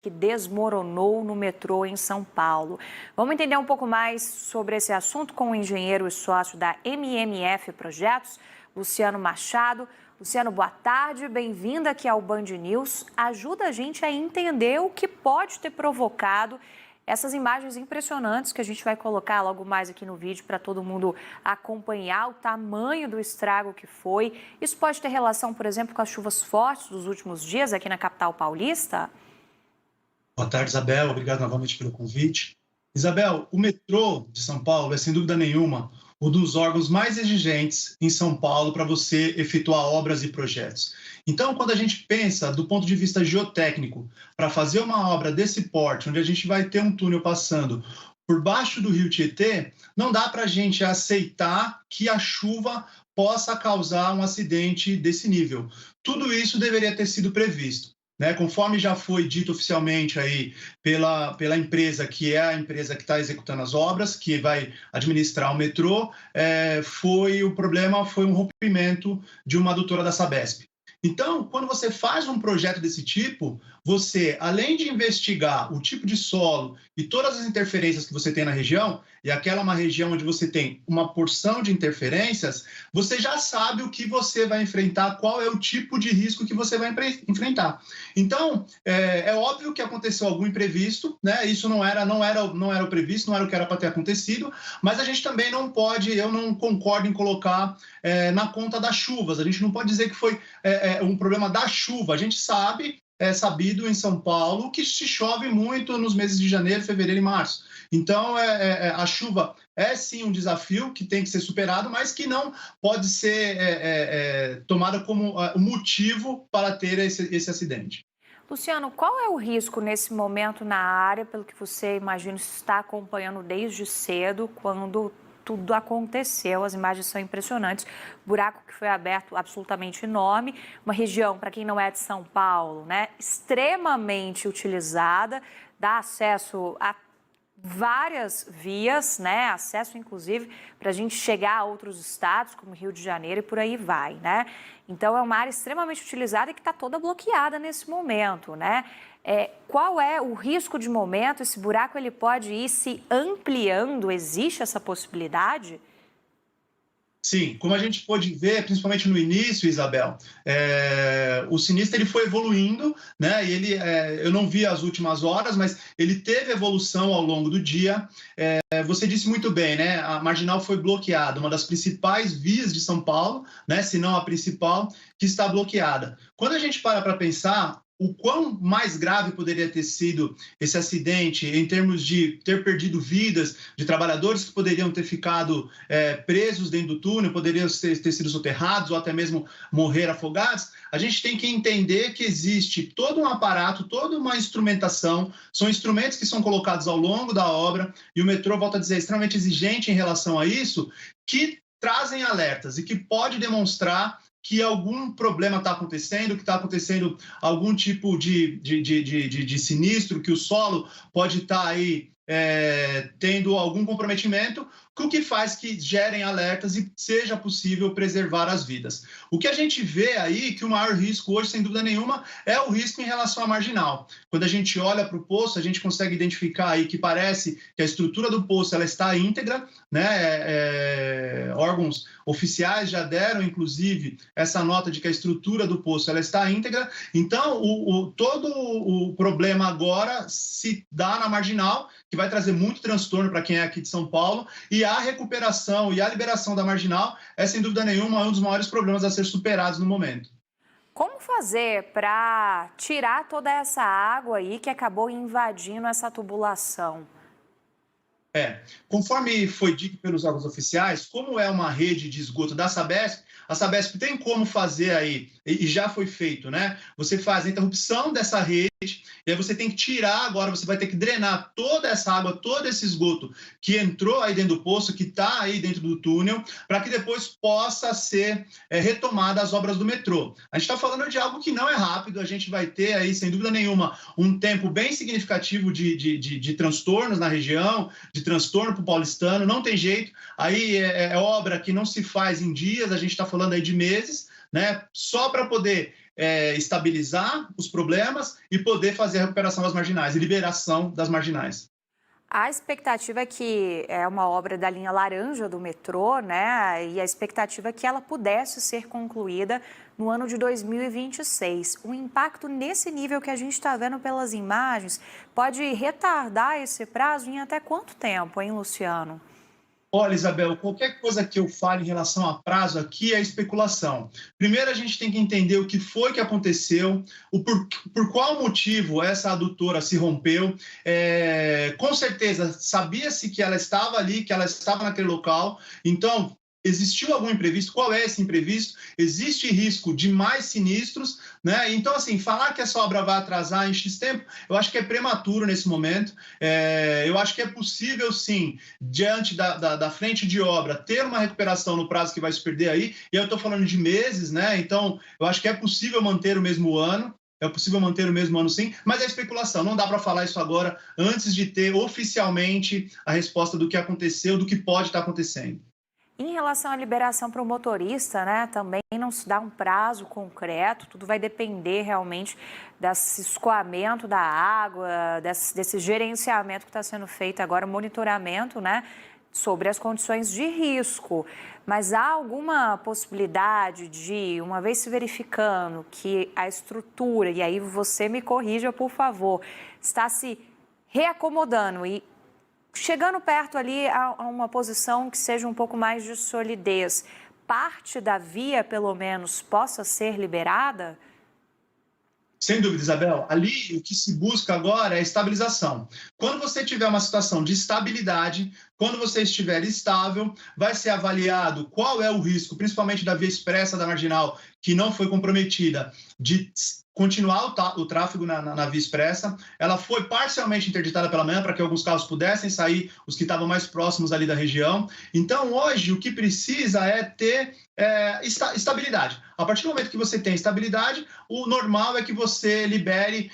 que desmoronou no metrô em São Paulo. Vamos entender um pouco mais sobre esse assunto com o engenheiro e sócio da MMF Projetos, Luciano Machado. Luciano, boa tarde, bem-vindo aqui ao Band News. Ajuda a gente a entender o que pode ter provocado essas imagens impressionantes que a gente vai colocar logo mais aqui no vídeo para todo mundo acompanhar o tamanho do estrago que foi. Isso pode ter relação, por exemplo, com as chuvas fortes dos últimos dias aqui na capital paulista? Boa tarde, Isabel. Obrigado novamente pelo convite. Isabel, o metrô de São Paulo é, sem dúvida nenhuma, um dos órgãos mais exigentes em São Paulo para você efetuar obras e projetos. Então, quando a gente pensa do ponto de vista geotécnico, para fazer uma obra desse porte, onde a gente vai ter um túnel passando por baixo do rio Tietê, não dá para a gente aceitar que a chuva possa causar um acidente desse nível. Tudo isso deveria ter sido previsto. Conforme já foi dito oficialmente aí pela empresa, que é a empresa que está executando as obras, que vai administrar o metrô, o problema foi um rompimento de uma adutora da Sabesp. Então, quando você faz um projeto desse tipo, você, além de investigar o tipo de solo e todas as interferências que você tem na região, e aquela é uma região onde você tem uma porção de interferências, você já sabe o que você vai enfrentar, qual é o tipo de risco que você vai enfrentar. Então, é óbvio que aconteceu algum imprevisto, né? Isso não era o previsto, não era o que era para ter acontecido, mas a gente também não pode, eu não concordo em colocar na conta das chuvas. A gente não pode dizer que foi um problema da chuva. A gente sabe, é sabido em São Paulo, que se chove muito nos meses de janeiro, fevereiro e março. Então, a chuva é sim um desafio que tem que ser superado, mas que não pode ser tomada como motivo para ter esse acidente. Luciano, qual é o risco nesse momento na área, pelo que você, imagino, está acompanhando desde cedo, quando tudo aconteceu? As imagens são impressionantes. O buraco que foi aberto, absolutamente enorme. Uma região, para quem não é de São Paulo, né, extremamente utilizada, dá acesso a várias vias, né? Acesso, inclusive, para a gente chegar a outros estados, como Rio de Janeiro e por aí vai, né? Então, é uma área extremamente utilizada e que está toda bloqueada nesse momento, né? Qual é o risco de momento? Esse buraco ele pode ir se ampliando? Existe essa possibilidade? Sim, como a gente pôde ver, principalmente no início, Isabel, o sinistro ele foi evoluindo, né? E eu não vi as últimas horas, mas ele teve evolução ao longo do dia. Você disse muito bem, né? A marginal foi bloqueada, uma das principais vias de São Paulo, né? Se não a principal, que está bloqueada. Quando a gente para pensar o quão mais grave poderia ter sido esse acidente em termos de ter perdido vidas de trabalhadores que poderiam ter ficado presos dentro do túnel, poderiam ter sido soterrados ou até mesmo morrer afogados, a gente tem que entender que existe todo um aparato, toda uma instrumentação, são instrumentos que são colocados ao longo da obra, e o metrô, volta a dizer, é extremamente exigente em relação a isso, que trazem alertas e que pode demonstrar que algum problema está acontecendo, que está acontecendo algum tipo de sinistro, que o solo pode estar aí tendo algum comprometimento, o que faz que gerem alertas e seja possível preservar as vidas. O que a gente vê aí, que o maior risco hoje, sem dúvida nenhuma, é o risco em relação à marginal. Quando a gente olha para o poço, a gente consegue identificar aí que parece que a estrutura do poço ela está íntegra, né? Órgãos oficiais já deram, inclusive, essa nota de que a estrutura do poço ela está íntegra. Então, todo o problema agora se dá na marginal, que vai trazer muito transtorno para quem é aqui de São Paulo, e a recuperação e a liberação da marginal é, sem dúvida nenhuma, um dos maiores problemas a ser superados no momento. Como fazer para tirar toda essa água aí que acabou invadindo essa tubulação? Conforme foi dito pelos órgãos oficiais, como é uma rede de esgoto da Sabesp, a Sabesp tem como fazer aí, e já foi feito, né? Você faz a interrupção dessa rede, e aí você tem que tirar agora, você vai ter que drenar toda essa água, todo esse esgoto que entrou aí dentro do poço, que está aí dentro do túnel, para que depois possa ser retomada as obras do metrô. A gente está falando de algo que não é rápido, a gente vai ter aí, sem dúvida nenhuma, um tempo bem significativo de transtornos na região, de transtorno para o paulistano, não tem jeito, aí é obra que não se faz em dias, a gente está falando aí de meses, né? Só para poder estabilizar os problemas e poder fazer a recuperação das marginais e liberação das marginais. A expectativa é que é uma obra da linha laranja do metrô, né? E a expectativa é que ela pudesse ser concluída no ano de 2026. O impacto nesse nível que a gente está vendo pelas imagens pode retardar esse prazo em até quanto tempo, hein, Luciano? Olha, Isabel, qualquer coisa que eu fale em relação a prazo aqui é especulação. Primeiro, a gente tem que entender o que foi que aconteceu, por qual motivo essa adutora se rompeu. Com certeza, sabia-se que ela estava ali, que ela estava naquele local. Então, existiu algum imprevisto? Qual é esse imprevisto? Existe risco de mais sinistros, né? Então, assim, falar que essa obra vai atrasar em X tempo, eu acho que é prematuro nesse momento. Eu acho que é possível, sim, diante da frente de obra, ter uma recuperação no prazo que vai se perder aí, e eu estou falando de meses, né? Então, eu acho que é possível manter o mesmo ano. É possível manter o mesmo ano, sim, mas é especulação. Não dá para falar isso agora, antes de ter oficialmente a resposta do que aconteceu, do que pode estar acontecendo. Em relação à liberação para o motorista, né, também não se dá um prazo concreto, tudo vai depender realmente desse escoamento da água, desse gerenciamento que está sendo feito agora, monitoramento, né, sobre as condições de risco. Mas há alguma possibilidade de, uma vez se verificando que a estrutura, e aí você me corrija, por favor, está se reacomodando e chegando perto ali a uma posição que seja um pouco mais de solidez, parte da via, pelo menos, possa ser liberada? Sem dúvida, Isabel. Ali, o que se busca agora é estabilização. Quando você tiver uma situação de estabilidade, quando você estiver estável, vai ser avaliado qual é o risco, principalmente da via expressa da marginal, que não foi comprometida, de continuar o tráfego na via expressa. Ela foi parcialmente interditada pela manhã para que alguns carros pudessem sair, os que estavam mais próximos ali da região. Então, hoje, o que precisa é ter estabilidade. A partir do momento que você tem estabilidade, o normal é que você libere,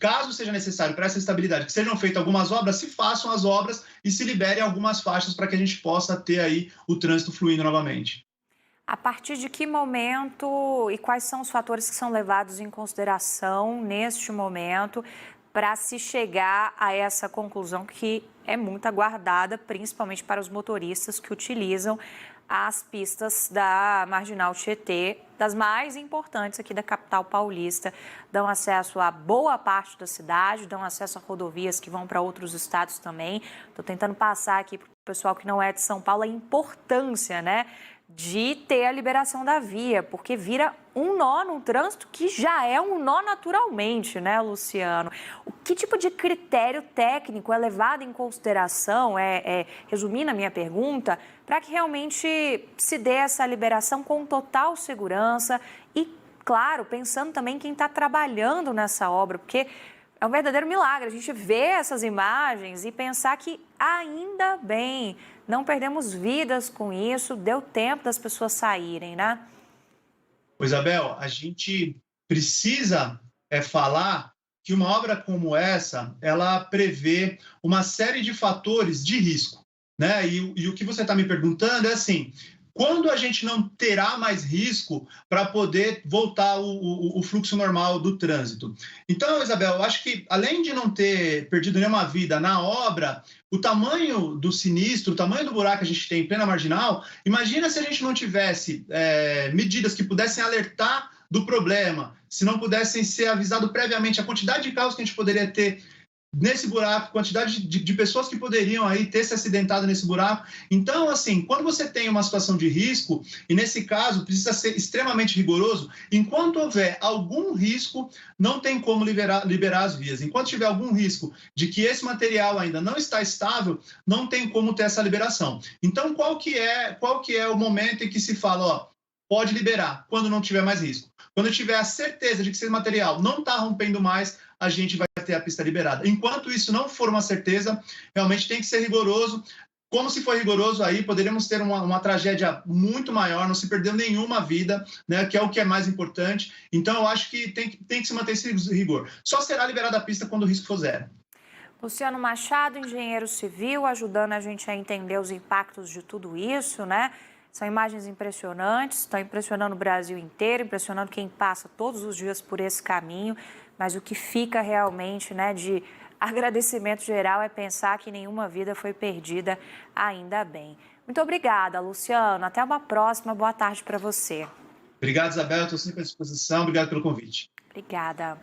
caso seja necessário para essa estabilidade, que sejam feitas algumas obras, se façam as obras e se liberem algumas faixas para que a gente possa ter aí o trânsito fluindo novamente. A partir de que momento e quais são os fatores que são levados em consideração neste momento para se chegar a essa conclusão que é muito aguardada, principalmente para os motoristas que utilizam as pistas da Marginal Tietê, das mais importantes aqui da capital paulista, dão acesso a boa parte da cidade, dão acesso a rodovias que vão para outros estados também. Estou tentando passar aqui para o pessoal que não é de São Paulo a importância, né, de ter a liberação da via, porque vira um nó no trânsito que já é um nó naturalmente, né, Luciano? O que tipo de critério técnico é levado em consideração, resumindo a minha pergunta, para que realmente se dê essa liberação com total segurança e, claro, pensando também quem está trabalhando nessa obra, porque é um verdadeiro milagre a gente ver essas imagens e pensar que ainda bem, não perdemos vidas com isso, deu tempo das pessoas saírem, né? Isabel, a gente precisa falar que uma obra como essa, ela prevê uma série de fatores de risco, né? E o que você está me perguntando é assim, quando a gente não terá mais risco para poder voltar o fluxo normal do trânsito? Então, Isabel, eu acho que além de não ter perdido nenhuma vida na obra, o tamanho do sinistro, o tamanho do buraco que a gente tem em plena marginal, imagina se a gente não tivesse medidas que pudessem alertar do problema, se não pudessem ser avisado previamente a quantidade de carros que a gente poderia ter nesse buraco, quantidade de pessoas que poderiam aí ter se acidentado nesse buraco. Então, assim, quando você tem uma situação de risco, e nesse caso precisa ser extremamente rigoroso, enquanto houver algum risco, não tem como liberar as vias. Enquanto tiver algum risco de que esse material ainda não está estável, não tem como ter essa liberação. Então, qual que é o momento em que se fala, ó, pode liberar, quando não tiver mais risco? Quando tiver a certeza de que esse material não está rompendo mais, a gente vai ter a pista liberada. Enquanto isso não for uma certeza, realmente tem que ser rigoroso. Como se for rigoroso aí, poderíamos ter uma tragédia muito maior, não se perdeu nenhuma vida, né, que é o que é mais importante. Então, eu acho que tem que se manter esse rigor. Só será liberada a pista quando o risco for zero. Luciano Machado, engenheiro civil, ajudando a gente a entender os impactos de tudo isso, né? São imagens impressionantes, estão impressionando o Brasil inteiro, impressionando quem passa todos os dias por esse caminho, mas o que fica realmente, né, de agradecimento geral é pensar que nenhuma vida foi perdida, ainda bem. Muito obrigada, Luciano. Até uma próxima. Boa tarde para você. Obrigado, Isabel. Estou sempre à disposição. Obrigado pelo convite. Obrigada.